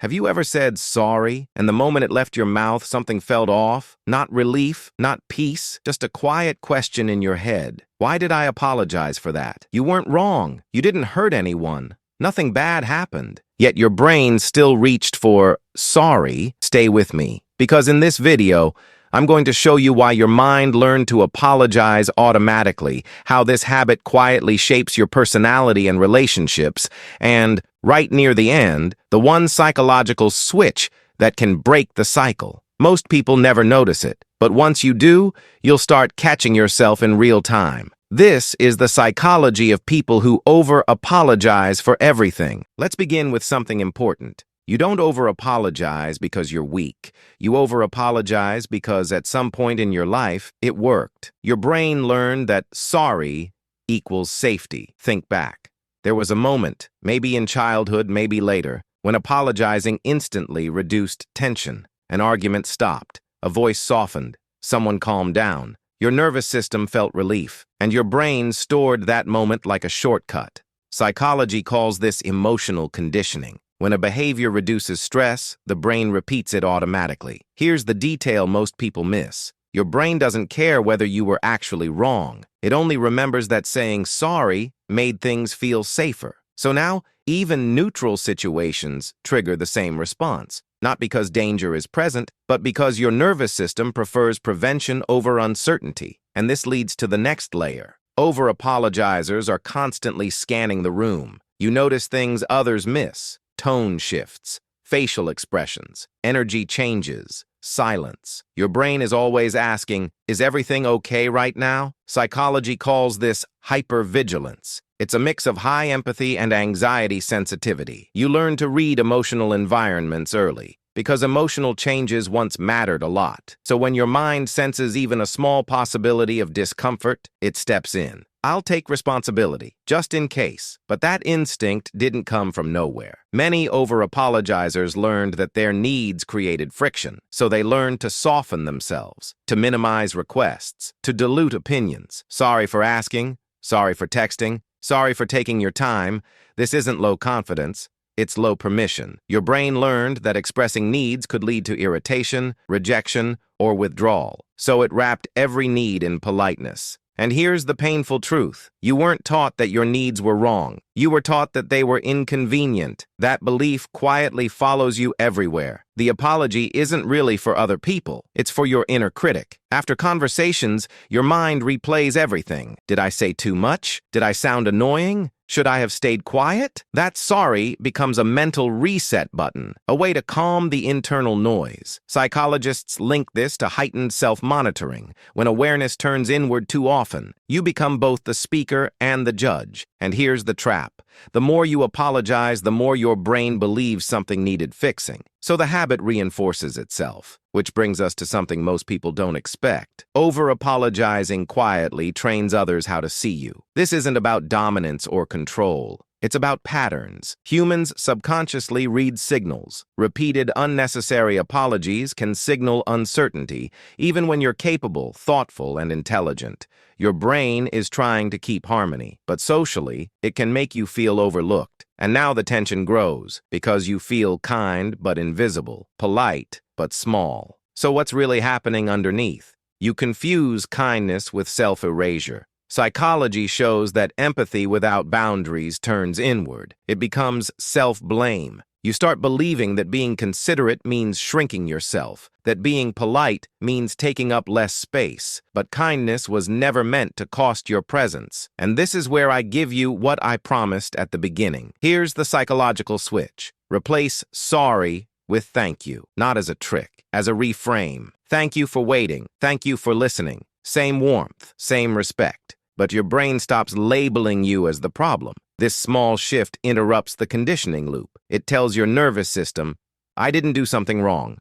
Have you ever said sorry, and the moment it left your mouth, something felt off? Not relief, not peace, just a quiet question in your head. Why did I apologize for that? You weren't wrong. You didn't hurt anyone. Nothing bad happened. Yet your brain still reached for sorry. Stay with me, because in this video, I'm going to show you why your mind learned to apologize automatically, how this habit quietly shapes your personality and relationships, and, right near the end, the one psychological switch that can break the cycle. Most people never notice it, but once you do, you'll start catching yourself in real time. This is the psychology of people who over-apologize for everything. Let's begin with something important. You don't over-apologize because you're weak. You over-apologize because at some point in your life, it worked. Your brain learned that sorry equals safety. Think back. There was a moment, maybe in childhood, maybe later, when apologizing instantly reduced tension. An argument stopped. A voice softened. Someone calmed down. Your nervous system felt relief, and your brain stored that moment like a shortcut. Psychology calls this emotional conditioning. When a behavior reduces stress, the brain repeats it automatically. Here's the detail most people miss. Your brain doesn't care whether you were actually wrong. It only remembers that saying sorry made things feel safer. So now, even neutral situations trigger the same response. Not because danger is present, but because your nervous system prefers prevention over uncertainty. And this leads to the next layer. Over-apologizers are constantly scanning the room. You notice things others miss. Tone shifts, facial expressions, energy changes, silence. Your brain is always asking, is everything okay right now? Psychology calls this hypervigilance. It's a mix of high empathy and anxiety sensitivity. You learn to read emotional environments early, because emotional changes once mattered a lot. So when your mind senses even a small possibility of discomfort, it steps in. I'll take responsibility, just in case. But that instinct didn't come from nowhere. Many over-apologizers learned that their needs created friction, so they learned to soften themselves, to minimize requests, to dilute opinions. Sorry for asking, sorry for texting, sorry for taking your time. This isn't low confidence, it's low permission. Your brain learned that expressing needs could lead to irritation, rejection, or withdrawal, so it wrapped every need in politeness. And here's the painful truth. You weren't taught that your needs were wrong. You were taught that they were inconvenient. That belief quietly follows you everywhere. The apology isn't really for other people. It's for your inner critic. After conversations, your mind replays everything. Did I say too much? Did I sound annoying? Should I have stayed quiet? That sorry becomes a mental reset button, a way to calm the internal noise. Psychologists link this to heightened self-monitoring. When awareness turns inward too often, you become both the speaker and the judge. And here's the trap. The more you apologize, the more your brain believes something needed fixing. So the habit reinforces itself, which brings us to something most people don't expect. Over-apologizing quietly trains others how to see you. This isn't about dominance or control. It's about patterns. Humans subconsciously read signals. Repeated unnecessary apologies can signal uncertainty, even when you're capable, thoughtful, and intelligent. Your brain is trying to keep harmony, but socially, it can make you feel overlooked. And now the tension grows, because you feel kind but invisible, polite but small. So what's really happening underneath? You confuse kindness with self-erasure. Psychology shows that empathy without boundaries turns inward. It becomes self-blame. You start believing that being considerate means shrinking yourself, that being polite means taking up less space. But kindness was never meant to cost your presence. And this is where I give you what I promised at the beginning. Here's the psychological switch. Replace sorry with thank you, not as a trick, as a reframe. Thank you for waiting. Thank you for listening. Same warmth, same respect. But your brain stops labeling you as the problem. This small shift interrupts the conditioning loop. It tells your nervous system, I didn't do something wrong.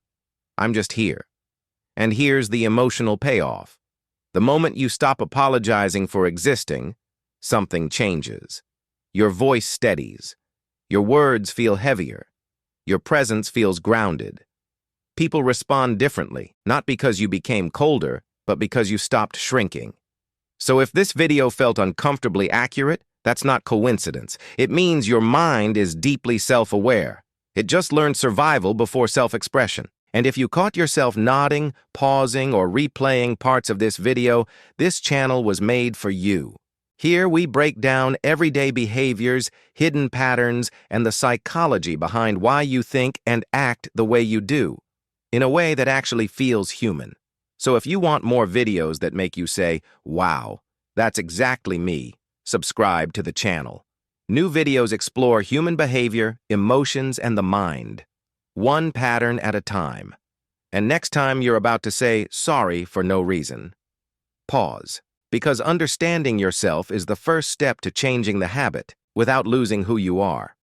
I'm just here. And here's the emotional payoff. The moment you stop apologizing for existing, something changes. Your voice steadies. Your words feel heavier. Your presence feels grounded. People respond differently, not because you became colder, but because you stopped shrinking. So if this video felt uncomfortably accurate, that's not coincidence. It means your mind is deeply self-aware. It just learned survival before self-expression. And if you caught yourself nodding, pausing, or replaying parts of this video, this channel was made for you. Here we break down everyday behaviors, hidden patterns, and the psychology behind why you think and act the way you do, in a way that actually feels human. So if you want more videos that make you say, wow, that's exactly me, subscribe to the channel. New videos explore human behavior, emotions, and the mind, one pattern at a time. And next time you're about to say sorry for no reason, pause, because understanding yourself is the first step to changing the habit without losing who you are.